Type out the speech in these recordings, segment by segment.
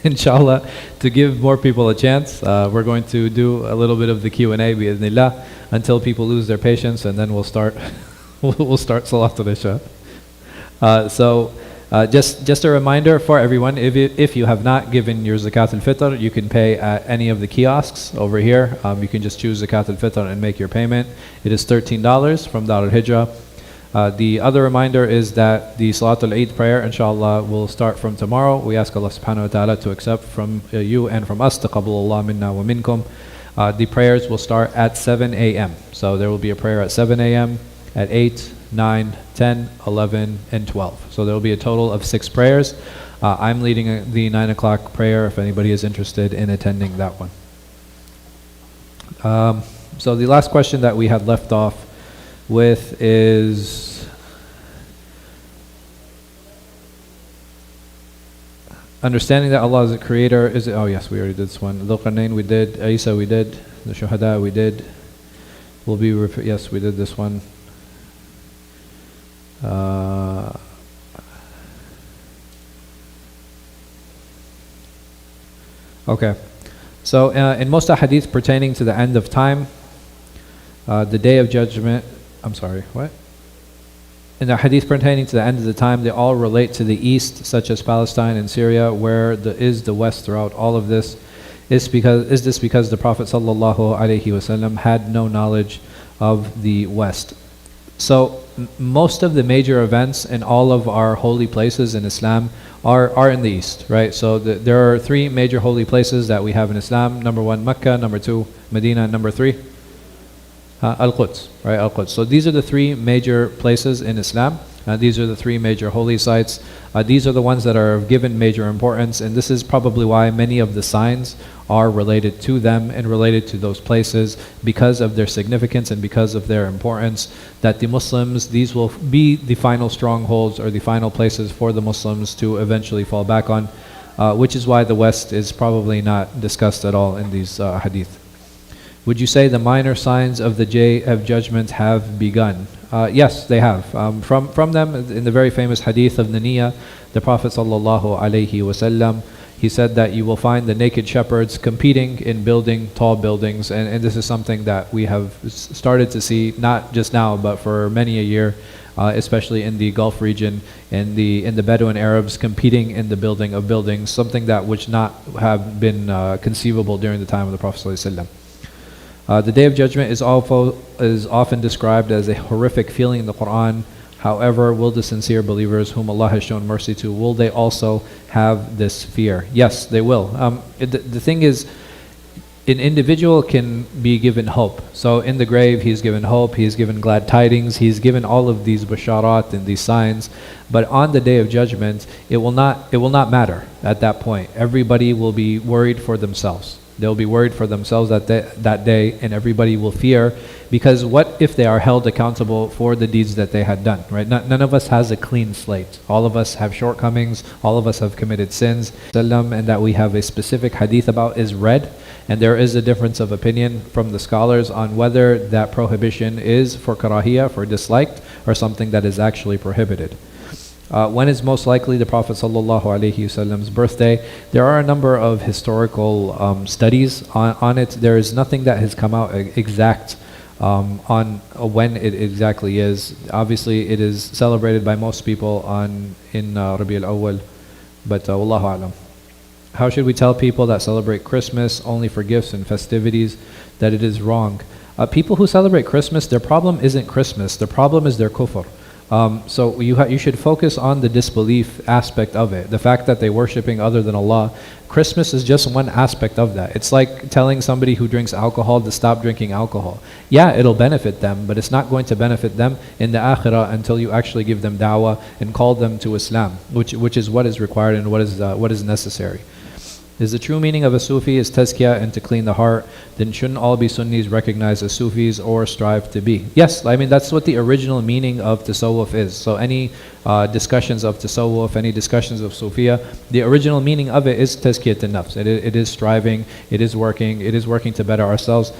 inshallah, to give more people a chance, we're going to do a little bit of the Q&A bi'idhnillah until people lose their patience, and then we'll start we'll start Salatul Isha. Just a reminder for everyone, if you have not given your Zakat al-Fitr, you can pay at any of the kiosks over here. You can just choose Zakat al-Fitr and make your payment. It is $13 from Al-Hijrah. The other reminder is that the Salatul Eid prayer, inshallah, will start from tomorrow. We ask Allah subhanahu wa ta'ala to accept from you and from us. Taqabbalallahu minna wa minkum. The prayers will start at 7 a.m. So there will be a prayer at 7 a.m., at 8, 9, 10, 11, and 12. So there will be a total of 6 prayers. I'm leading the 9 o'clock prayer if anybody is interested in attending that one. So the last question that we had left off with is understanding that Allah is the creator. Oh yes, we already did this one. Dhul-Qarnayn we did, Isa we did, the Shuhada we did. Yes, we did this one. Okay, so in most hadith pertaining to the end of time, the day of judgment, in the hadith pertaining to the end of the time, they all relate to the east, such as Palestine and Syria, where is the west throughout all of this. Is this because the Prophet ﷺ had no knowledge of the west? So most of the major events in all of our holy places in Islam are in the east, right? So there are 3 major holy places that we have in Islam. Number 1, Mecca. Number 2, Medina. Number 3, Al-Quds, right? Al-Quds. So these are the 3 major places in Islam. These are the 3 major holy sites. These are the ones that are given major importance, and this is probably why many of the signs are related to them and related to those places because of their significance and because of their importance, that the Muslims, these will be the final strongholds or the final places for the Muslims to eventually fall back on, which is why the West is probably not discussed at all in these hadith. Would you say the minor signs of the Day of Judgment have begun? Yes, they have. From them, in the very famous hadith of Naniyah, the Prophet ﷺ, he said that you will find the naked shepherds competing in building tall buildings, and this is something that we have started to see, not just now, but for many a year, especially in the Gulf region, in the Bedouin Arabs competing in the building of buildings, something that would not have been conceivable during the time of the Prophet ﷺ. The Day of Judgment is often described as a horrific feeling in the Quran. However, will the sincere believers whom Allah has shown mercy to, will they also have this fear? Yes, they will. The thing is, an individual can be given hope. So in the grave, he's given hope, he's given glad tidings, he's given all of these basharat and these signs. But on the Day of Judgment, it will not matter at that point. Everybody will be worried for themselves. They'll be worried for themselves that day, and everybody will fear, because what if they are held accountable for the deeds that they had done, right? None of us has a clean slate. All of us have shortcomings, all of us have committed sins, and that we have a specific hadith about is red, and there is a difference of opinion from the scholars on whether that prohibition is for karahiyah, for disliked, or something that is actually prohibited. When is most likely the Prophet ﷺ's birthday? There are a number of historical studies on it. There is nothing that has come out exact on when it exactly is. Obviously, it is celebrated by most people in Rabi al-Awwal, but Wallahu a'lam. How should we tell people that celebrate Christmas only for gifts and festivities that it is wrong? People who celebrate Christmas, their problem isn't Christmas. Their problem is their kufr. So you should focus on the disbelief aspect of it. The fact that they're worshipping other than Allah. Christmas is just one aspect of that. It's like telling somebody who drinks alcohol to stop drinking alcohol. Yeah, it'll benefit them, but it's not going to benefit them in the akhirah until you actually give them da'wah and call them to Islam, which is what is required and what is necessary. Is the true meaning of a Sufi is tazkiyah and to clean the heart? Then shouldn't all be Sunnis recognized as Sufis or strive to be? Yes, I mean that's what the original meaning of tasawwuf is. So any discussions of tasawwuf, any discussions of Sufiya, the original meaning of it is tazkiyat an-nafs. It is striving, it is working to better ourselves.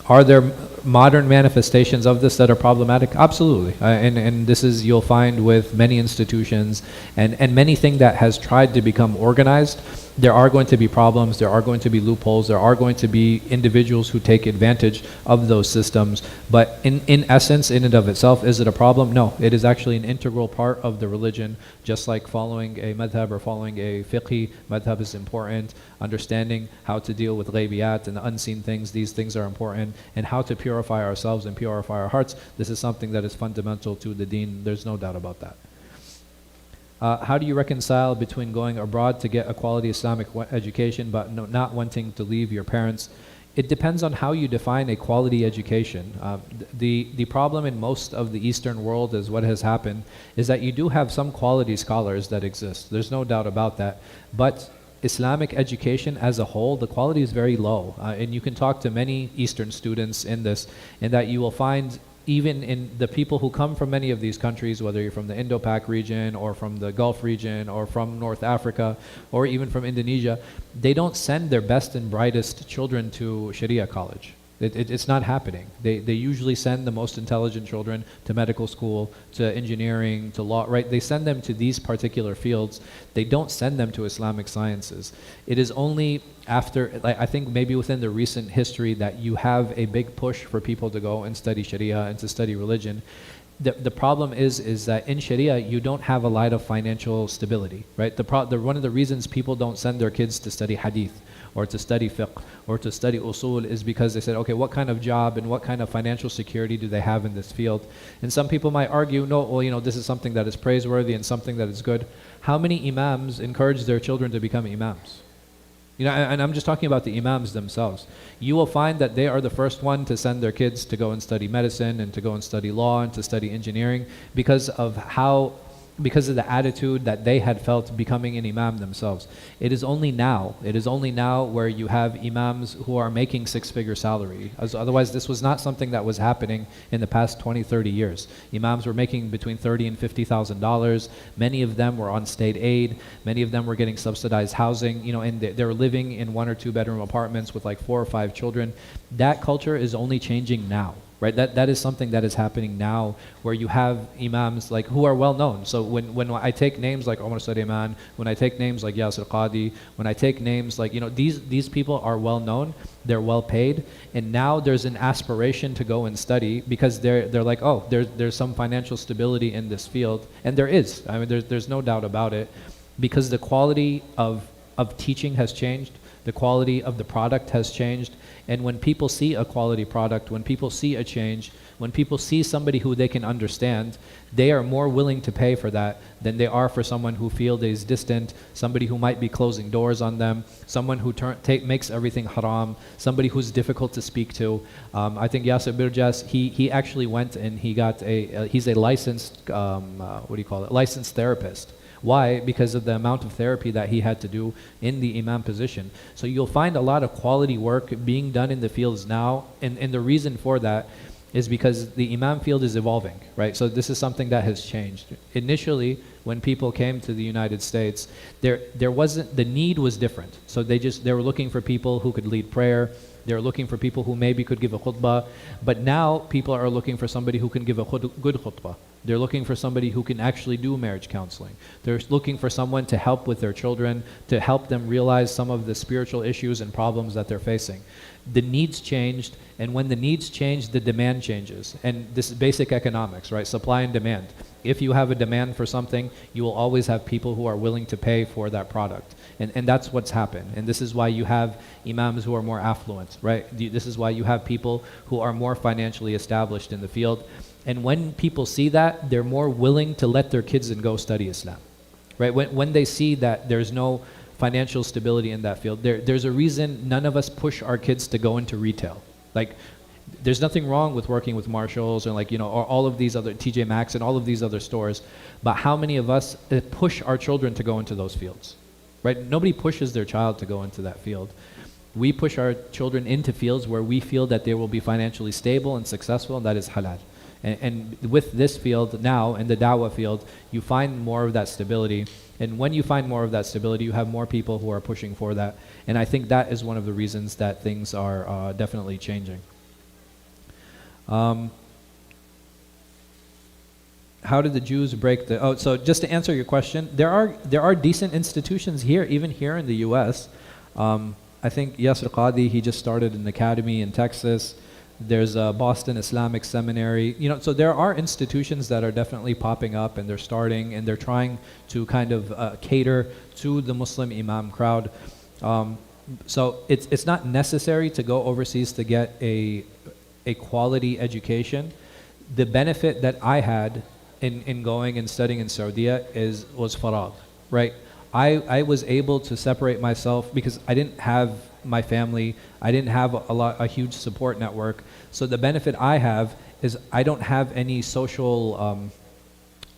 Are there modern manifestations of this that are problematic? Absolutely. And this is, you'll find with many institutions and anything that has tried to become organized, there are going to be problems, there are going to be loopholes, there are going to be individuals who take advantage of those systems. But in essence, in and of itself, is it a problem? No, it is actually an integral part of the religion, just like following a madhab or following a fiqhi madhab is important. Understanding how to deal with ghaybiyat and the unseen things, these things are important. And how to purify ourselves and purify our hearts, this is something that is fundamental to the deen. There's no doubt about that. How do you reconcile between going abroad to get a quality Islamic education but not wanting to leave your parents? It depends on how you define a quality education. The problem in most of the Eastern world is what has happened is that you do have some quality scholars that exist. There's no doubt about that. But Islamic education as a whole, the quality is very low. And you can talk to many Eastern students in this, and that you will find even in the people who come from many of these countries, whether you're from the Indo-Pak region or from the Gulf region or from North Africa or even from Indonesia, they don't send their best and brightest children to Sharia college. It's not happening. They usually send the most intelligent children to medical school, to engineering, to law, right? They send them to these particular fields. They don't send them to Islamic sciences. It is only after, I think maybe within the recent history, that you have a big push for people to go and study Sharia and to study religion. The problem is that in Sharia, you don't have a lot of financial stability, right? One of the reasons people don't send their kids to study hadith or to study fiqh or to study usul is because they said, okay, what kind of job and what kind of financial security do they have in this field? And some people might argue, no, well, this is something that is praiseworthy and something that is good. How many imams encourage their children to become imams? And I'm just talking about the imams themselves. You will find that they are the first one to send their kids to go and study medicine and to go and study law and to study engineering because of the attitude that they had felt becoming an imam themselves. It is only now where you have imams who are making six-figure salary. Otherwise, this was not something that was happening in the past 20, 30 years. Imams were making between $30,000 and $50,000. Many of them were on state aid. Many of them were getting subsidized housing, and they were living in 1 or 2 bedroom apartments with like 4 or 5 children. That culture is only changing now. Right, that is something that is happening now, where you have imams like who are well known. So when I take names like Omar Sulaiman, when I take names like Yasir Qadi, when I take names like these people are well known, they're well paid, and now there's an aspiration to go and study because they're like, oh, there's some financial stability in this field, and there is. I mean, there's no doubt about it, because the quality of teaching has changed. The quality of the product has changed. And when people see a quality product, when people see a change, when people see somebody who they can understand, they are more willing to pay for that than they are for someone who feels is distant, somebody who might be closing doors on them, someone who makes everything haram, somebody who's difficult to speak to. I think Yasir Birjas, he actually went and he's a licensed, licensed therapist. Why? Because of the amount of therapy that he had to do in the imam position. So you'll find a lot of quality work being done in the fields now, and the reason for that is because the imam field is evolving, right? So this is something that has changed. Initially, when people came to the United States, there wasn't, the need was different. So they were looking for people who could lead prayer. They were looking for people who maybe could give a khutbah. But now people are looking for somebody who can give a good khutbah. They're looking for somebody who can actually do marriage counseling. They're looking for someone to help with their children, to help them realize some of the spiritual issues and problems that they're facing. The needs changed, and when the needs change, the demand changes. And this is basic economics, right? Supply and demand. If you have a demand for something, you will always have people who are willing to pay for that product. And that's what's happened. And this is why you have imams who are more affluent, right? This is why you have people who are more financially established in the field. And when people see that, they're more willing to let their kids and go study Islam, right? When they see that there's no financial stability in that field, there's a reason none of us push our kids to go into retail. Like, there's nothing wrong with working with Marshalls or or all of these other TJ Maxx and all of these other stores, but how many of us push our children to go into those fields, right? Nobody pushes their child to go into that field. We push our children into fields where we feel that they will be financially stable and successful, and that is halal. And with this field now, in the da'wah field, you find more of that stability. And when you find more of that stability, you have more people who are pushing for that. And I think that is one of the reasons that things are definitely changing. Um, how did the Jews break the? Oh, so just to answer your question, there are decent institutions here, even here in the U.S. I think Yasir Qadi, he just started an academy in Texas. There's a Boston Islamic Seminary. So there are institutions that are definitely popping up, and they're starting, and they're trying to kind of cater to the Muslim Imam crowd. So it's not necessary to go overseas to get a quality education. The benefit that I had in going and studying in Saudi was faragh, right? I was able to separate myself because I didn't have my family. I didn't have a huge support network. So the benefit I have is I don't have any social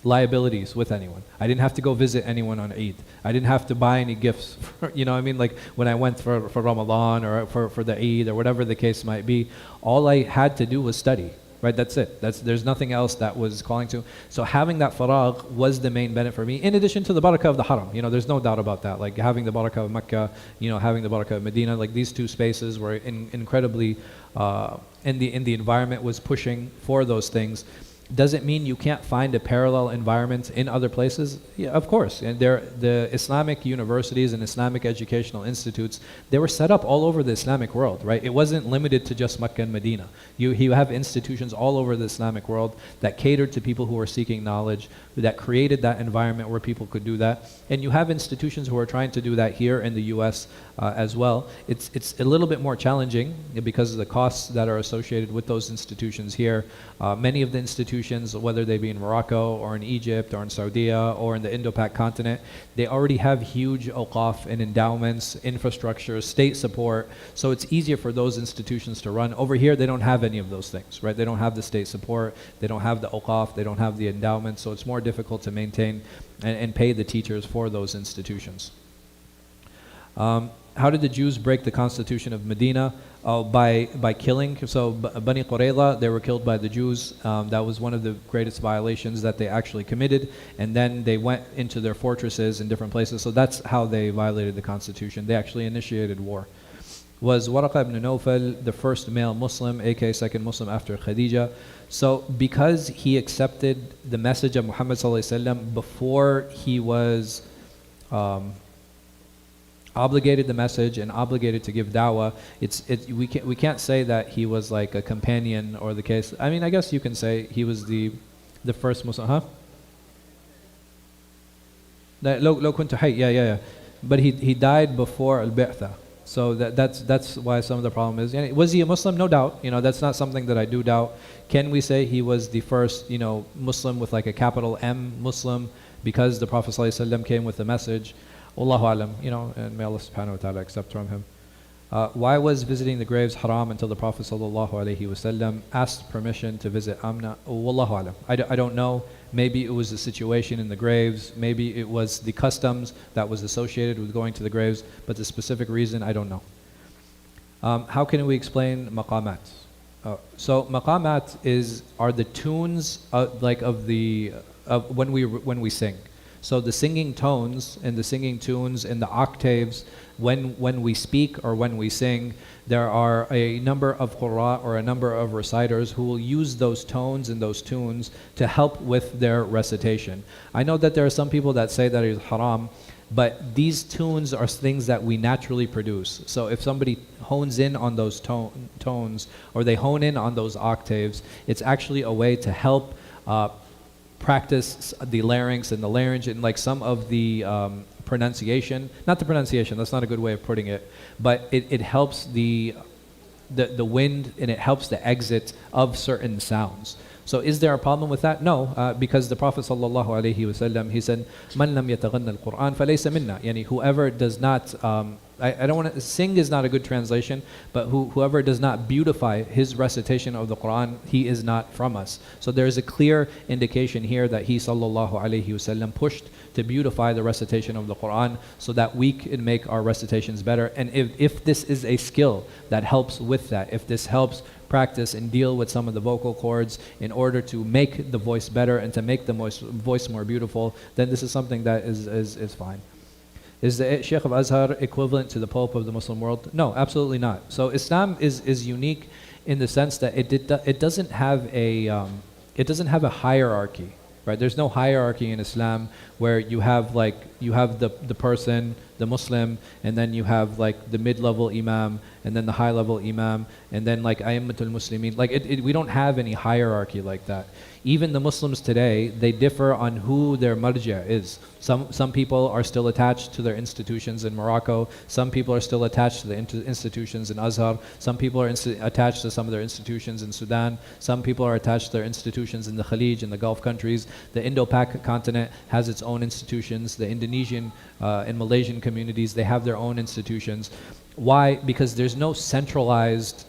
liabilities with anyone. I didn't have to go visit anyone on Eid. I didn't have to buy any gifts, what I mean? Like when I went for Ramadan or for the Eid or whatever the case might be, all I had to do was study. Right, that's it. There's nothing else that was calling to. So having that faragh was the main benefit for me, in addition to the barakah of the haram. There's no doubt about that. Like having the barakah of Mecca, having the barakah of Medina, like these two spaces were incredibly, in the environment was pushing for those things. Does it mean you can't find a parallel environment in other places? Yeah, of course. And the Islamic universities and Islamic educational institutes, they were set up all over the Islamic world, right? It wasn't limited to just Mecca and Medina. You have institutions all over the Islamic world that catered to people who were seeking knowledge, that created that environment where people could do that. And you have institutions who are trying to do that here in the U.S. As well. It's a little bit more challenging because of the costs that are associated with those institutions here. Many of the institutions, whether they be in Morocco or in Egypt or in Saudi or in the Indo-Pak continent, they already have huge awqaf and endowments, infrastructure, state support, so it's easier for those institutions to run. Over here, they don't have any of those things, right? They don't have the state support, they don't have the awqaf, they don't have the endowments, so it's more difficult to maintain and pay the teachers for those institutions. How did the Jews break the constitution of Medina? By killing. So Bani Qurayza, they were killed by the Jews. That was one of the greatest violations that they actually committed. And then they went into their fortresses in different places. So that's how they violated the constitution. They actually initiated war. Was Waraqa ibn Nawfal the first male Muslim, aka second Muslim after Khadija? So because he accepted the message of Muhammad sallallahu alaihi wasallam before he was obligated the message and obligated to give da'wah, we can't say that he was like a companion or the case. I mean, I guess you can say he was the first Muslim, huh? لو كنت حي, yeah. But he died before al-bi'tha. So that's why some of the problem is. Was he a Muslim? No doubt. That's not something that I do doubt. Can we say he was the first, Muslim with like a capital M Muslim because the Prophet ﷺ came with the message? Wallahu alam, and may Allah subhanahu wa ta'ala accept from him. Why was visiting the graves haram until the Prophet sallallahu alaihi wasallam asked permission to visit Amna? Wallahu alam. I don't know. Maybe it was the situation in the graves. Maybe it was the customs that was associated with going to the graves. But the specific reason, I don't know. How can we explain maqamat? So maqamat are the tunes of when we sing. So the singing tones and the singing tunes and the octaves, when we speak or when we sing, there are a number of qurra or a number of reciters who will use those tones and those tunes to help with their recitation. I know that there are some people that say that it is haram, but these tunes are things that we naturally produce. So if somebody hones in on those tones or they hone in on those octaves, it's actually a way to help practice the larynx and the larynx and like some of the pronunciation. Not the pronunciation, that's not a good way of putting it, but it helps the wind and it helps the exit of certain sounds. So is there a problem with that? No, because the Prophet sallallahu alaihi wasallam, he said, "Man lam yataghanna al-Quran falaysa minna." Yani whoever does not I don't want to sing is not a good translation, but whoever does not beautify his recitation of the Quran, he is not from us. So there is a clear indication here that he sallallahu alaihi wasallam pushed to beautify the recitation of the Quran so that we can make our recitations better. And if this is a skill that helps with that, if this helps practice and deal with some of the vocal cords in order to make the voice better and to make the voice more beautiful, then this is something that is fine. Is the Sheikh of Azhar equivalent to the Pope of the Muslim world? No, absolutely not. So Islam is unique in the sense that it doesn't have a hierarchy, right? There's no hierarchy in Islam where you have the person, the Muslim, and then you have like the mid-level imam, and then the high-level imam, and then like A'immatul Muslimin. Like we don't have any hierarchy like that. Even the Muslims today, they differ on who their marja is. Some people are still attached to their institutions in Morocco. Some people are still attached to the institutions in Azhar. Some people are attached to some of their institutions in Sudan. Some people are attached to their institutions in the Khalij and the Gulf countries. The Indo-Pak continent has its own institutions. The Indonesian and Malaysian communities, they have their own institutions. Why? Because there's no centralized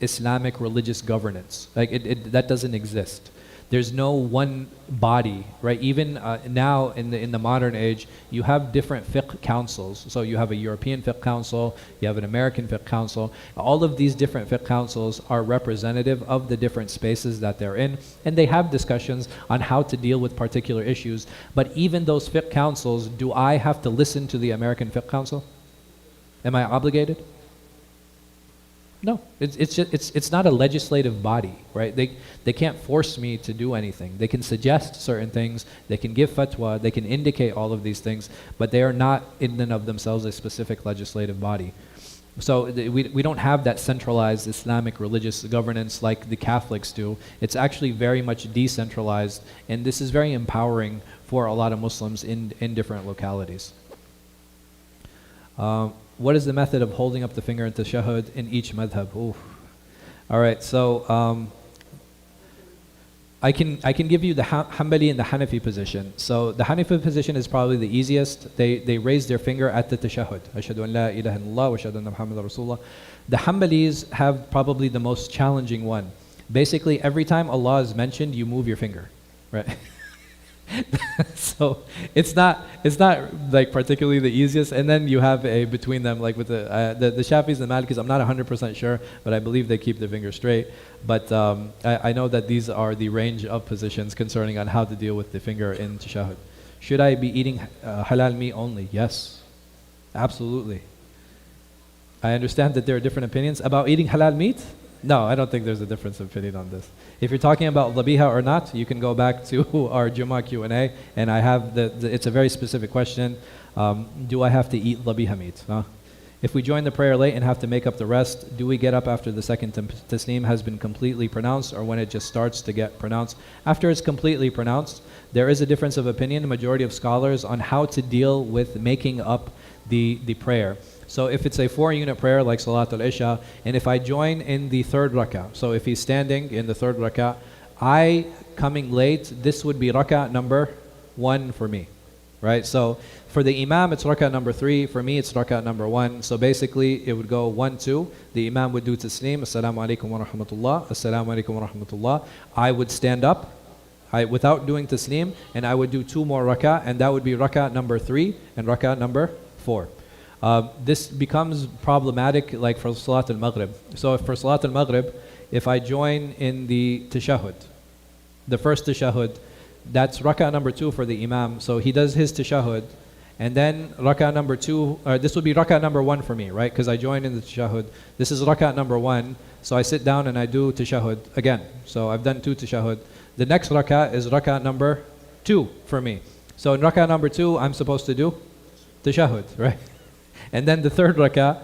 Islamic religious governance. Like that doesn't exist. There's no one body, right? Even now in the modern age, you have different fiqh councils. So you have a European fiqh council, you have an American fiqh council. All of these different fiqh councils are representative of the different spaces that they're in, and they have discussions on how to deal with particular issues. But even those fiqh councils, do I have to listen to the American fiqh council? Am I obligated? No, it's not a legislative body, right? They can't force me to do anything. They can suggest certain things, they can give fatwa, they can indicate all of these things, but they are not in and of themselves a specific legislative body. So we don't have that centralized Islamic religious governance like the Catholics do. It's actually very much decentralized, and this is very empowering for a lot of Muslims in different localities. What is the method of holding up the finger into Shahood in each madhab? Ooh. All right, so I can give you the Hanbali and the Hanafi position. So the Hanafi position is probably the easiest. They raise their finger at the tashahhud. Ashhadu an la ilaha illallah wa ashhadu anna Muhammadan Rasulullah. The Hanbalis have probably the most challenging one. Basically, every time Allah is mentioned, you move your finger, right? So it's not like particularly the easiest. And then you have a between them, like with the Shafis and the Malikis, I'm not 100% sure, but I believe they keep the finger straight. But I know that these are the range of positions concerning on how to deal with the finger in tashahhud. Should I be eating halal meat only? Yes, absolutely. I understand that there are different opinions about eating halal meat. No, I don't think there's a difference of opinion on this. If you're talking about dhabiha or not, you can go back to our Jummah Q&A, and I have it's a very specific question. Do I have to eat dhabiha meat? If we join the prayer late and have to make up the rest, do we get up after the second tasneem has been completely pronounced, or when it just starts to get pronounced? After it's completely pronounced, there is a difference of opinion, the majority of scholars, on how to deal with making up the prayer. So if it's a 4-unit prayer like Salatul Isha, and if I join in the third rak'ah, so if he's standing in the third rak'ah, I coming late, this would be rak'ah number 1 for me, right? So for the Imam, it's rak'ah number 3. For me, it's rak'ah number 1. So basically, it would go 1, 2. The Imam would do tasneem, Assalamu alaikum wa rahmatullah, Assalamu alaikum wa rahmatullah. I would stand up without doing tasneem, and I would do 2 more rak'ah, and that would be rak'ah number 3 and rak'ah number 4. This becomes problematic like for Salat al-Maghrib. So for Salat al-Maghrib, if I join in the tashahhud, the first tashahhud, that's rak'ah number 2 for the Imam. So he does his tashahhud, and then rak'ah number 2, this would be rak'ah number 1 for me, right? Because I join in the tashahhud. This is rak'ah number 1, so I sit down and I do tashahhud again. So I've done 2 tashahhud. The next rak'ah is rak'ah number 2 for me. So in rak'ah number 2, I'm supposed to do tashahhud, right? And then the third rak'ah,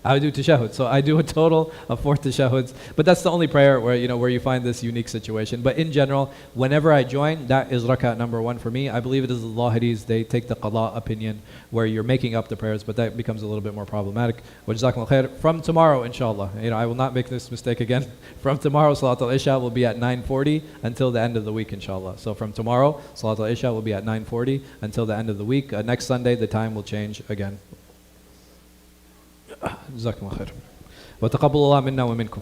I do tashahhud. So I do a total of 4 tashahhuds. But that's the only prayer where you find this unique situation. But in general, whenever I join, that is rak'ah number 1 for me. I believe it is the Zahiris, they take the qada opinion where you're making up the prayers, but that becomes a little bit more problematic. Wa jazakumullah khair. From tomorrow, inshallah, I will not make this mistake again. From tomorrow, Salat al-Isha will be at 9:40 until the end of the week, inshallah. So from tomorrow, Salat al-Isha will be at 9:40 until the end of the week. Next Sunday, the time will change again. جزاكم الله خير وتقبل الله منا ومنكم